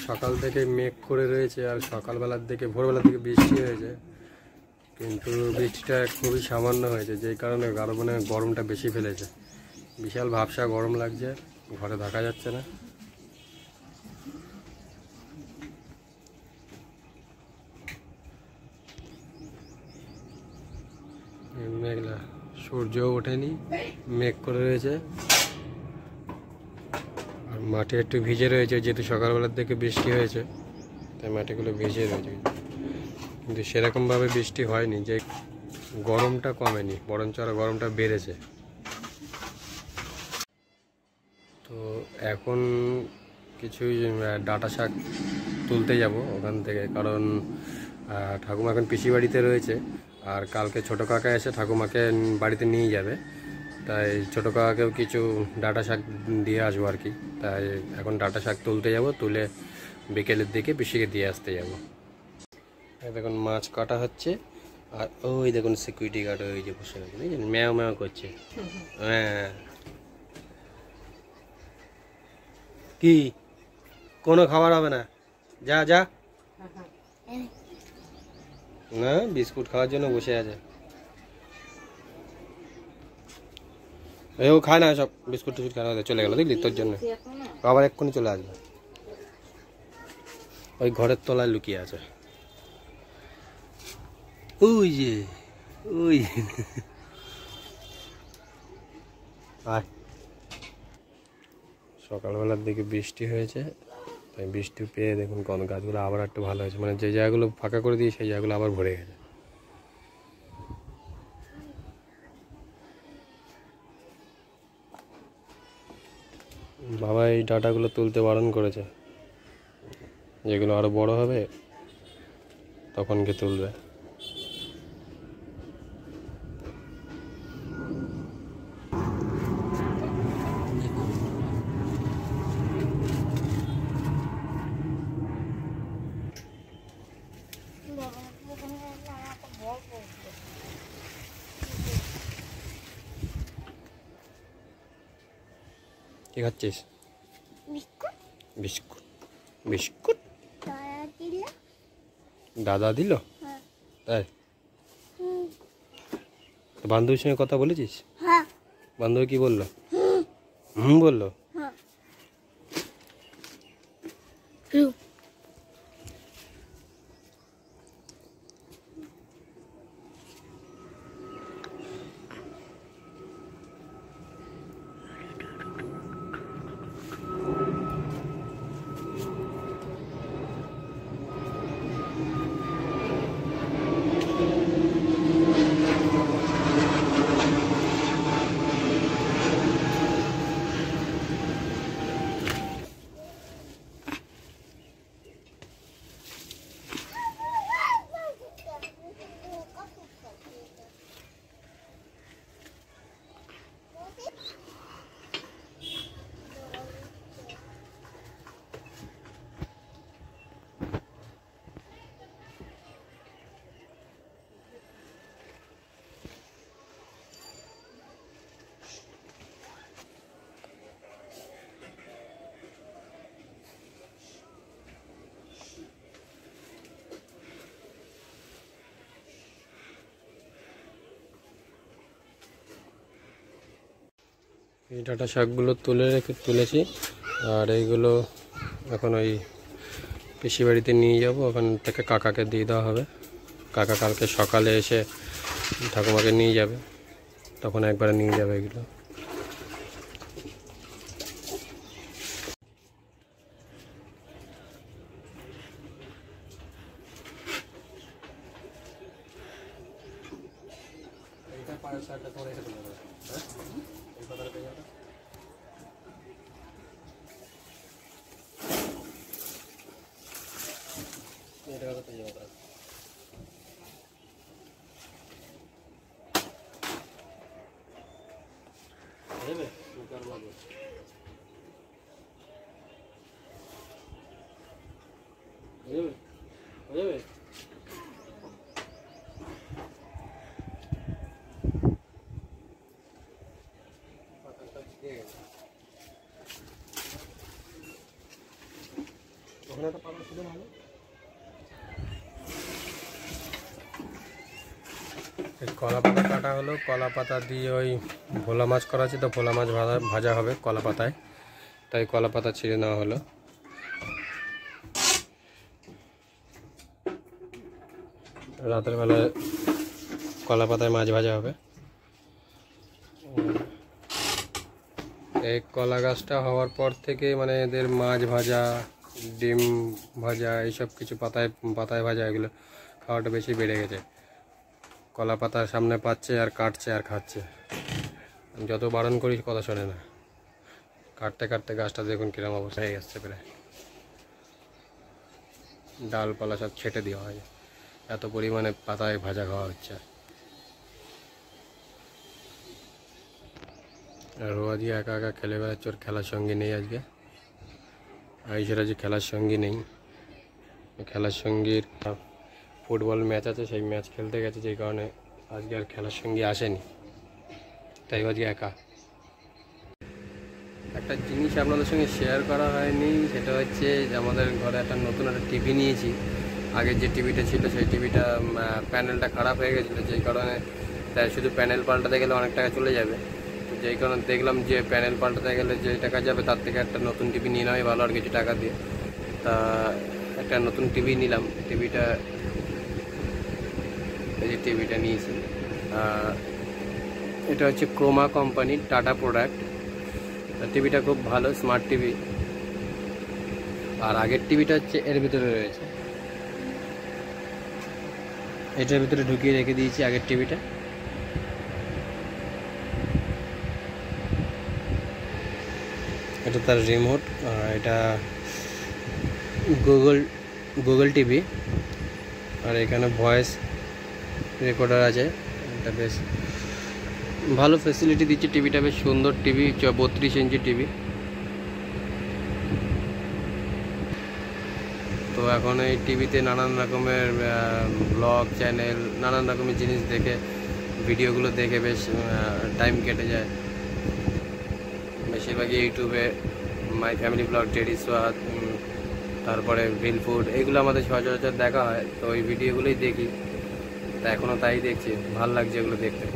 সকাল থেকে মেঘ করে রয়েছে আর সকালবেলার দিকে ভোরবেলার দিকে বৃষ্টি হয়েছে, কিন্তু বৃষ্টিটা খুবই সামান্য হয়েছে, যেই কারণে মানে গরমটা বেশি ফেলেছে। বিশাল ভাবসা গরম লাগছে, ঘরে থাকা যাচ্ছে না। মেঘলা, সূর্যও ওঠেনি, মেঘ করে রয়েছে আর মাঠে একটু ভিজে রয়েছে, যেহেতু সকালবেলার দিকে বৃষ্টি হয়েছে তাই মাটিগুলো ভিজে রয়েছে, কিন্তু সেরকমভাবে বৃষ্টি হয়নি যে গরমটা কমেনি, বরঞ্চ আরও গরমটা বেড়েছে। তো এখন কিছু ডাঁটা শাক তুলতে যাব ওখান থেকে, কারণ ঠাকুমা এখন পিসি বাড়িতে রয়েছে আর কালকে ছোটো কাকা এসে ঠাকুমাকে বাড়িতে নিয়ে যাবে, তাই ছোটো কাকাকেও কিছু ডাঁটা শাক দিয়ে আসবো আর কি। তাই এখন ডাঁটা শাক তুলতে যাব, তুলে বিকেলের দিকে পিসিকে দিয়ে আসতে যাব। দেখুন মাছ কাটা হচ্ছে আর ওই দেখুন সিকিউরিটি গার্ড ওই যে বসে আছে, ম্যাও ম্যাও করছে। হ্যাঁ, কি কোনো খাবার হবে না, যা যা। না, বিস্কুট খাওয়ার জন্য বসে আছে। ও খায় না সব বিস্কুট টিস্কুট, খাওয়া চলে গেল দেখলি তোর জন্য, আবার এক্ষুনি চলে আসবে। ওই ঘরের তলায় লুকিয়ে আছে, ওই যে ওই। সকালবেলার দিকে বৃষ্টি হয়েছে, তাই বৃষ্টি পেয়ে দেখুন কোন গাছগুলো আবার একটু ভালো হয়েছে, মানে যে জায়গাগুলো ফাঁকা করে দিয়ে সেই জায়গাগুলো আবার ভরে গেছে। বাবা এই ডাঁটাগুলো তুলতে বারণ করেছে, যেগুলো আরো বড় হবে তখন কে তুলবে। কি খাচ্ছিস? বিস্কুট। বিস্কুট দাদা দিল? তাই? বান্ধবীর সঙ্গে কথা বলেছিস? বান্ধবী কি বললো? বললো। এই ডাঁটা শাকগুলো তুলেছি আর এইগুলো এখন ওই পিসি বাড়িতে নিয়ে যাব, ওখান থেকে কাকাকে দিয়ে দেওয়া হবে। কাকা কালকে সকালে এসে ঠাকুমাকে নিয়ে যাবে, তখন একবারে নিয়ে যাবে এগুলো। ওখানে একটা এই কলা পাতা কাটা হলো, কলা পাতা দিয়ে ওই ভোলা মাছ করা আছে, তো ভোলা মাছ ভাজা হবে কলা পাতায়, তাই কলা পাতা ছিঁড়ে নেওয়া হলো। রাতের বেলায় কলা পাতায় মাছ ভাজা হবে। এই কলা গাছটা হওয়ার পর থেকে মানে এদের মাছ ভাজা, ডিম ভাজা, এইসব কিছু পাতায় ভাজা এগুলো খাওয়াটা বেশি বেড়ে গেছে। কলা পাতার সামনে পাচ্ছে আর কাটছে আর খাচ্ছে। যত বারণ করি কথা শোনে না। কাটতে কাটতে গাছটা দেখুন কিরম অবস্থা হয়ে গেছে, প্রায় ডালপালা সব ছেটে দেওয়া হয়, এত পরিমাণে পাতায় ভাজা খাওয়া হচ্ছে। আর রোয়াজি একা একা খেলে বেড়াচ্ছে, ওর খেলার সঙ্গী নেই আজকে। আইসের আজকে খেলার সঙ্গী নেই, খেলার সঙ্গীর ফুটবল ম্যাচ আছে, সেই ম্যাচ খেলতে গেছে, যেই কারণে আজকে আর খেলার সঙ্গী আসেনি, তাই আজকে একা। একটা জিনিস আপনাদের সঙ্গে শেয়ার করা হয়নি, সেটা হচ্ছে যে আমাদের ঘরে একটা নতুন একটা টিভি নিয়েছি। আগে যে টিভিটা ছিল সেই টিভিটা প্যানেলটা খারাপ হয়ে গেছিলো, যেই কারণে তাই শুধু প্যানেল পাল্টাতে গেলে অনেক টাকা চলে যাবে। তো যেই কারণে দেখলাম যে প্যানেল পাল্টাতে গেলে যে টাকা যাবে তার থেকে একটা নতুন টিভি নিয়ে নেওয়াই ভালো, আর কিছু টাকা দিয়ে। তা একটা নতুন টিভি নিলাম। টিভিটা এই যে টিভিটা নিয়েছি, এটা হচ্ছে ক্রোমা কোম্পানির টাটা প্রোডাক্ট। টিভিটা খুব ভালো, স্মার্ট টিভি। আর আগের টিভিটা হচ্ছে এর ভিতরে রয়েছে, এটার ভিতরে ঢুকিয়ে রেখে দিয়েছি আগের টিভিটা। এটা তার রিমোট, এটা গুগল টিভি। আর এখানে ভয়েস রেকর্ডার আছে। এটা বেশ ভালো ফ্যাসিলিটি দিচ্ছে, টিভিটা বেশ সুন্দর টিভি, 32 ইঞ্চি টিভি। তো এখন এই টিভিতে নানান রকমের ব্লগ চ্যানেল, নানান রকমের জিনিস দেখে, ভিডিওগুলো দেখে বেশ টাইম কেটে যায়। বেশিরভাগই ইউটিউবে মাই ফ্যামিলি ব্লগ, টেডি সোয়াদ, তারপরে ভিল ফুড, এগুলো আমাদের সচরাচর দেখা হয়, তো ওই ভিডিওগুলোই দেখি। তা এখনও তাই দেখছি, ভাল লাগছে এগুলো দেখতে।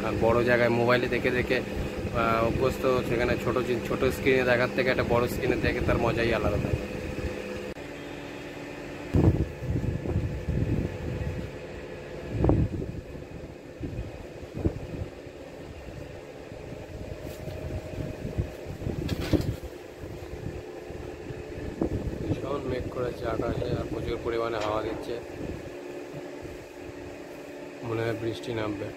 আর বড় জায়গায় মোবাইলে দেখে দেখে অভ্যস্ত, সেখানে ছোট স্ক্রিনে দেখার থেকে একটা বড় স্ক্রিনে দেখে তার মজাই আলাদা থাকে। ভীষণ মেঘ করেছে আকাশে, আর প্রচুর পরিমাণে হাওয়া দিচ্ছে, মনে হয় বৃষ্টি নামবে।